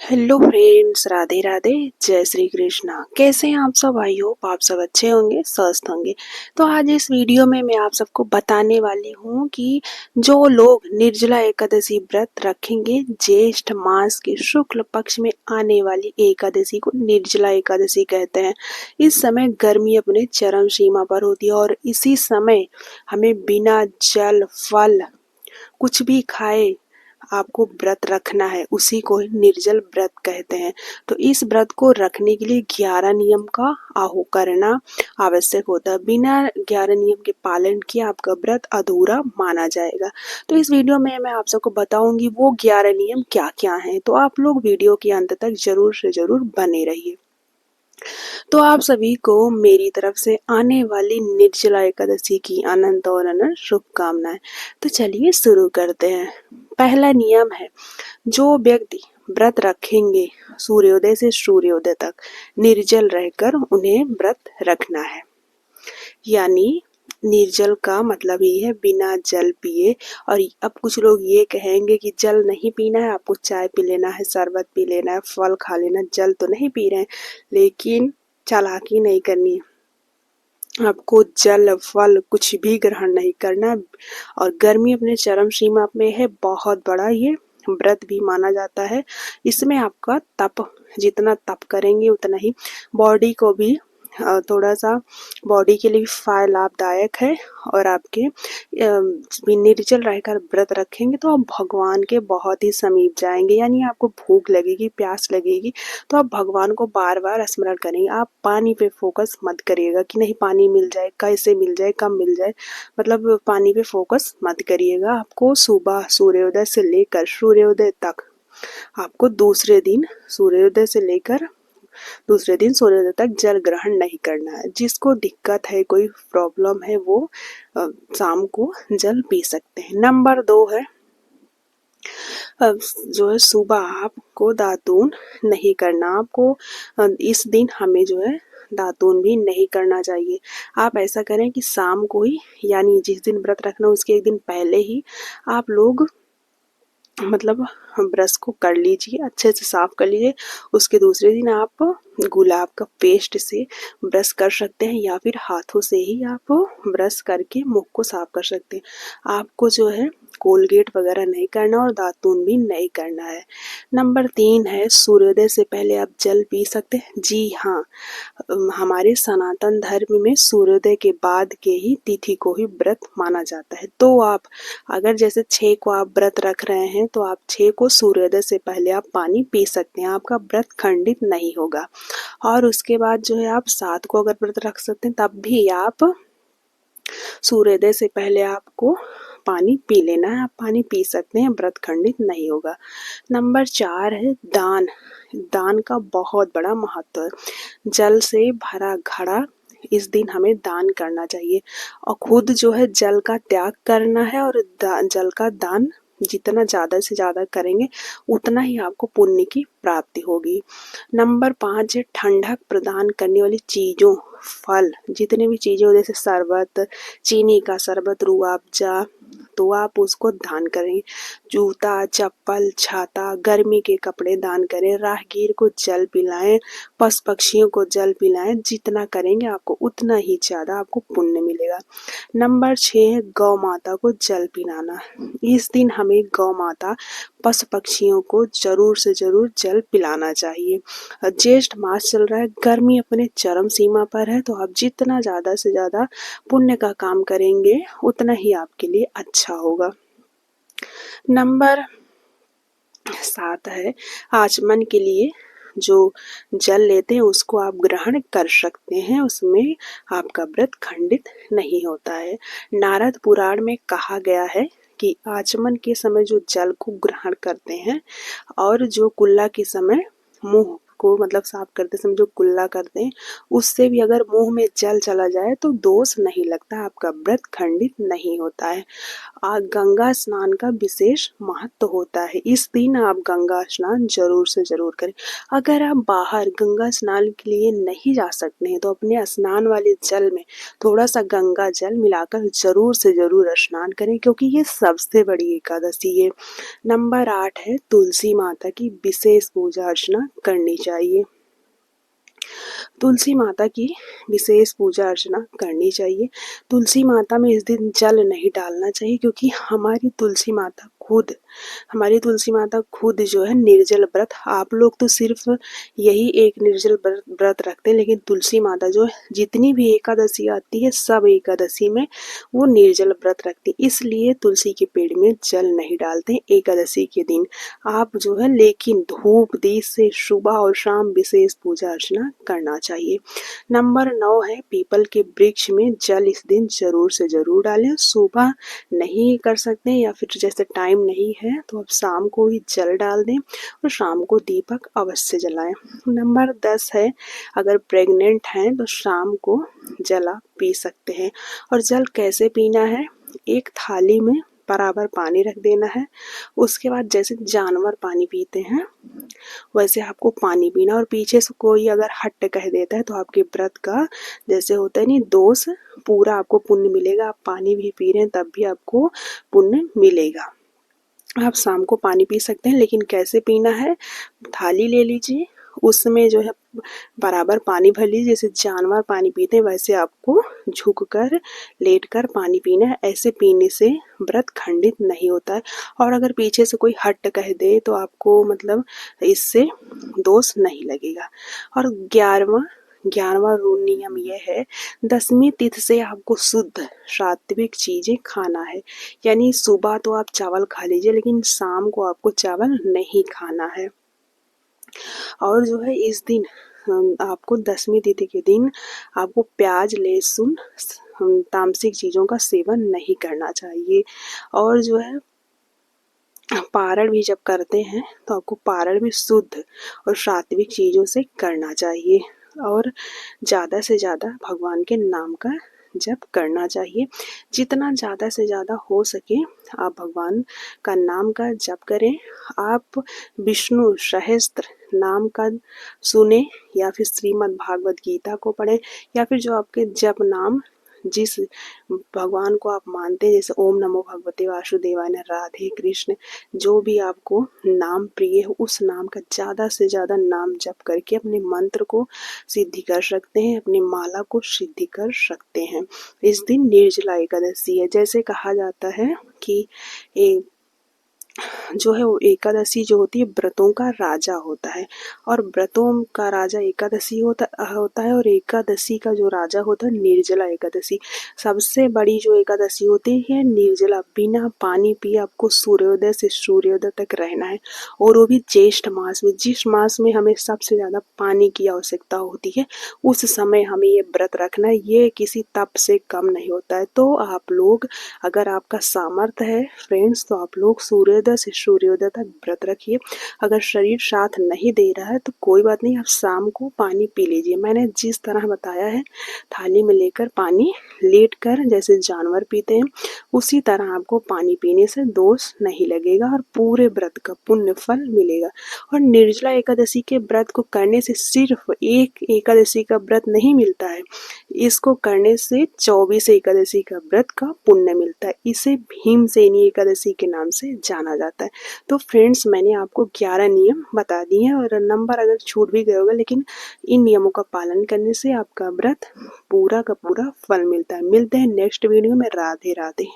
Hello friends, Radhe Radhe, जय श्री कृष्णा। कैसे हैं आप सब? आई होप आप सब अच्छे होंगे, स्वस्थ होंगे। तो आज इस वीडियो में मैं आप सबको बताने वाली हूँ कि जो लोग निर्जला एकादशी व्रत रखेंगे, ज्येष्ठ मास के शुक्ल पक्ष में आने वाली एकादशी को निर्जला एकादशी कहते हैं। इस समय गर्मी अपने चरम सीमा पर होती है और इसी समय हमें बिना जल फल कुछ भी खाए आपको व्रत रखना है, उसी को ही निर्जल व्रत कहते हैं। तो इस व्रत को रखने के लिए 11 नियम का आहू करना आवश्यक होता है। बिना 11 नियम के पालन किए आपका व्रत अधूरा माना जाएगा। तो इस वीडियो में मैं आप सबको बताऊंगी वो 11 नियम क्या क्या हैं। तो आप लोग वीडियो के अंत तक जरूर से जरूर बने रहिए। तो आप सभी को मेरी तरफ से आने वाली निर्जला एकादशी की अनंत और अनंत शुभकामनाएं। तो चलिए शुरू करते हैं। पहला नियम है, जो व्यक्ति व्रत रखेंगे सूर्योदय से सूर्योदय तक निर्जल रहकर उन्हें व्रत रखना है। यानी निर्जल का मतलब ये है बिना जल पिए। और अब कुछ लोग ये कहेंगे कि जल नहीं पीना है, आपको चाय पी लेना है, शरबत पी लेना है, फल खा लेना, जल तो नहीं पी रहे हैं। लेकिन चालाकी नहीं करनी है, आपको जल फल कुछ भी ग्रहण नहीं करना। और गर्मी अपने चरम सीमा में है, बहुत बड़ा ये व्रत भी माना जाता है। इसमें आपका तप, जितना तप करेंगे उतना ही बॉडी को भी थोड़ा सा बॉडी के लिए भी लाभदायक है। और आपके निर्जल रहकर व्रत रखेंगे तो आप भगवान के बहुत ही समीप जाएंगे। यानी आपको भूख लगेगी, प्यास लगेगी, तो आप भगवान को बार बार स्मरण करेंगे। आप पानी पे फोकस मत करिएगा कि नहीं पानी मिल जाए, कैसे मिल जाए, कब मिल जाए, मतलब पानी पे फोकस मत करिएगा। आपको सुबह सूर्योदय से लेकर सूर्योदय तक, आपको दूसरे दिन सूर्योदय तक जल ग्रहण नहीं करना है। जिसको दिक्कत है, कोई प्रॉब्लम है, वो शाम को जल पी सकते हैं। नंबर 2 है, जो है सुबह आपको दातून नहीं करना। आपको इस दिन हमें जो है दातून भी नहीं करना चाहिए। आप ऐसा करें कि शाम को ही, यानी जिस दिन व्रत रखना उसके एक दिन पहले ही आप लोग मतलब ब्रश को कर लीजिए, अच्छे से साफ कर लीजिए। उसके दूसरे दिन आप गुलाब का पेस्ट से ब्रश कर सकते हैं, या फिर हाथों से ही आप ब्रश करके मुख को साफ कर सकते हैं। आपको जो है कोलगेट वगैरह नहीं करना और दातून भी नहीं करना है। नंबर 3 है, सूर्योदय से पहले आप जल पी सकते हैं। जी हाँ, हमारे सनातन धर्म में सूर्योदय के बाद के ही तिथि को ही व्रत माना जाता है। तो आप अगर जैसे 6 को आप व्रत रख रहे हैं तो आप 6 को सूर्योदय से पहले आप पानी पी सकते हैं, आपका व्रत खंडित नहीं होगा। और उसके बाद जो है आप 7 को अगर व्रत रख सकते हैं तब भी आप सूर्योदय से पहले आपको पानी पी लेना है, आप पानी पी सकते हैं, व्रत खंडित नहीं होगा। नंबर 4 है दान। दान का बहुत बड़ा महत्व है। जल से भरा घड़ा इस दिन हमें दान करना चाहिए और खुद जो है जल का त्याग करना है। और जल का दान जितना ज़्यादा से ज़्यादा करेंगे उतना ही आपको पुण्य की प्राप्ति होगी। नंबर 5 है ठंडक प्रदान करने वाली चीज़ों, फल, जितने भी चीज़ें हो जैसे शरबत, चीनी का शरबत, रूह अफ़ज़ा, तो आप उसको दान करें। जूता, चप्पल, छाता, गर्मी के कपड़े दान करें। राहगीर को जल पिलाएं, पशु पक्षियों को जल पिलाएं। जितना करेंगे आपको उतना ही ज़्यादा आपको पुण्य मिलेगा। नंबर 6 है गौ माता को जल पिलाना। इस दिन हमें गौ माता, पशु पक्षियों को जरूर से जरूर जल पिलाना चाहिए। ज्येष्ठ मास चल रहा है, गर्मी अपने चरम सीमा पर है, तो आप जितना ज़्यादा से ज़्यादा पुण्य का काम करेंगे उतना ही आपके लिए अच्छा होगा। नंबर 7 है आचमन के लिए जो जल लेते हैं उसको आप ग्रहण कर सकते हैं, उसमें आपका व्रत खंडित नहीं होता है। नारद पुराण में कहा गया है कि आचमन के समय जो जल को ग्रहण करते हैं और जो कुल्ला के समय मुंह को मतलब साफ करते समय जो कुल्ला करते हैं उससे भी अगर मुंह में जल चला जाए तो दोष नहीं लगता, आपका व्रत खंडित नहीं होता है। गंगा स्नान का विशेष महत्व होता है, इस दिन आप गंगा स्नान जरूर से जरूर करें। अगर आप बाहर गंगा स्नान के लिए नहीं जा सकते हैं तो अपने स्नान वाले जल में थोड़ा सा गंगा जल मिलाकर जरूर से जरूर स्नान करें, क्योंकि ये सबसे बड़ी एकादशी है। नंबर 8 है तुलसी माता की विशेष पूजा अर्चना करनी चाहिए। तुलसी माता की विशेष पूजा अर्चना करनी चाहिए। तुलसी माता में इस दिन जल नहीं डालना चाहिए, क्योंकि हमारी तुलसी माता खुद जो है निर्जल व्रत, आप लोग तो सिर्फ यही एक निर्जल व्रत रखते हैं, लेकिन तुलसी माता जो है जितनी भी एकादशी आती है सब एकादशी में वो निर्जल व्रत रखती, इसलिए तुलसी के पेड़ में जल नहीं डालते एकादशी के दिन आप जो है। लेकिन धूप दीप से सुबह और शाम विशेष पूजा अर्चना करना चाहिए। नंबर 9 है पीपल के वृक्ष में जल इस दिन जरूर से जरूर डालें। सुबह नहीं कर सकते या फिर जैसे टाइम नहीं है तो आप शाम को ही जल डाल दें और शाम को दीपक अवश्य जलाएं। नंबर 10 है अगर प्रेग्नेंट हैं तो शाम को जल आप पी सकते हैं। और जल कैसे पीना है, एक थाली में बराबर पानी रख देना है, उसके बाद जैसे जानवर पानी पीते हैं वैसे आपको पानी पीना, और पीछे से कोई अगर हट कह देता है तो आपके व्रत का जैसे होता है नहीं दोष पूरा आपको पुण्य मिलेगा। आप पानी भी पी रहे हैं तब भी आपको पुण्य मिलेगा। आप शाम को पानी पी सकते हैं, लेकिन कैसे पीना है, थाली ले लीजिए उसमें जो है बराबर पानी भर लीजिए, जैसे जानवर पानी पीते हैं वैसे आपको झुककर लेटकर पानी पीना है। ऐसे पीने से व्रत खंडित नहीं होता है। और अगर पीछे से कोई हट कह दे तो आपको मतलब इससे दोष नहीं लगेगा। और 11वां नियम यह है 10वीं तिथि से आपको शुद्ध सात्विक चीजें खाना है, यानी सुबह तो आप चावल खा लीजिए लेकिन शाम को आपको चावल नहीं खाना है। और जो है इस दिन आपको 10वीं तिथि के दिन आपको प्याज लहसुन तामसिक चीज़ों का सेवन नहीं करना चाहिए। और जो है पारण भी जब करते हैं तो आपको पारण भी शुद्ध और सात्विक चीज़ों से करना चाहिए, और ज़्यादा से ज़्यादा भगवान के नाम का जप करना चाहिए। जितना ज़्यादा से ज़्यादा हो सके आप भगवान का नाम का जप करें। आप विष्णु सहस्त्र नाम का सुने या फिर श्रीमद् भागवत गीता को पढ़ें, या फिर जो आपके जप नाम जिस भगवान को आप मानते हैं, जैसे ओम नमो भगवते वासुदेवाय, राधे कृष्ण, जो भी आपको नाम प्रिय हो उस नाम का ज़्यादा से ज़्यादा नाम जप करके अपने मंत्र को सिद्धि कर सकते हैं, अपनी माला को सिद्धि कर सकते हैं। इस दिन निर्जला एकादशी है। जैसे कहा जाता है कि जो है वो एकादशी जो होती है व्रतों का राजा होता है, और व्रतों का राजा एकादशी होता है, और एकादशी का जो राजा होता है निर्जला एकादशी। सबसे बड़ी जो एकादशी होती है निर्जला, बिना पानी पिए आपको सूर्योदय से सूर्योदय तक रहना है, और वो भी ज्येष्ठ मास में, जिस मास में हमें सबसे ज़्यादा पानी की आवश्यकता होती है उस समय हमें ये व्रत रखना है। ये किसी तप से कम नहीं होता है। तो आप लोग अगर आपका सामर्थ्य है फ्रेंड्स तो आप लोग सूर्योदय से सूर्योदय तक व्रत रखिए। अगर शरीर साथ नहीं दे रहा है तो कोई बात नहीं, आप शाम को पानी पी लीजिए। मैंने जिस तरह बताया है थाली में लेकर पानी लेट कर जैसे जानवर पीते हैं उसी तरह आपको पानी पीने से दोष नहीं लगेगा और पूरे व्रत का पुण्य फल मिलेगा। और निर्जला एकादशी के व्रत को करने से सिर्फ एक एकादशी का व्रत नहीं मिलता है, इसको करने से 24 एकादशी का व्रत का पुण्य मिलता है। इसे भीमसेनी एकादशी के नाम से जाना जाता है। तो फ्रेंड्स मैंने आपको 11 नियम बता दिए हैं, और नंबर अगर छूट भी गए होगा लेकिन इन नियमों का पालन करने से आपका व्रत पूरा का पूरा फल मिलता है। मिलते हैं नेक्स्ट वीडियो में। राधे राधे।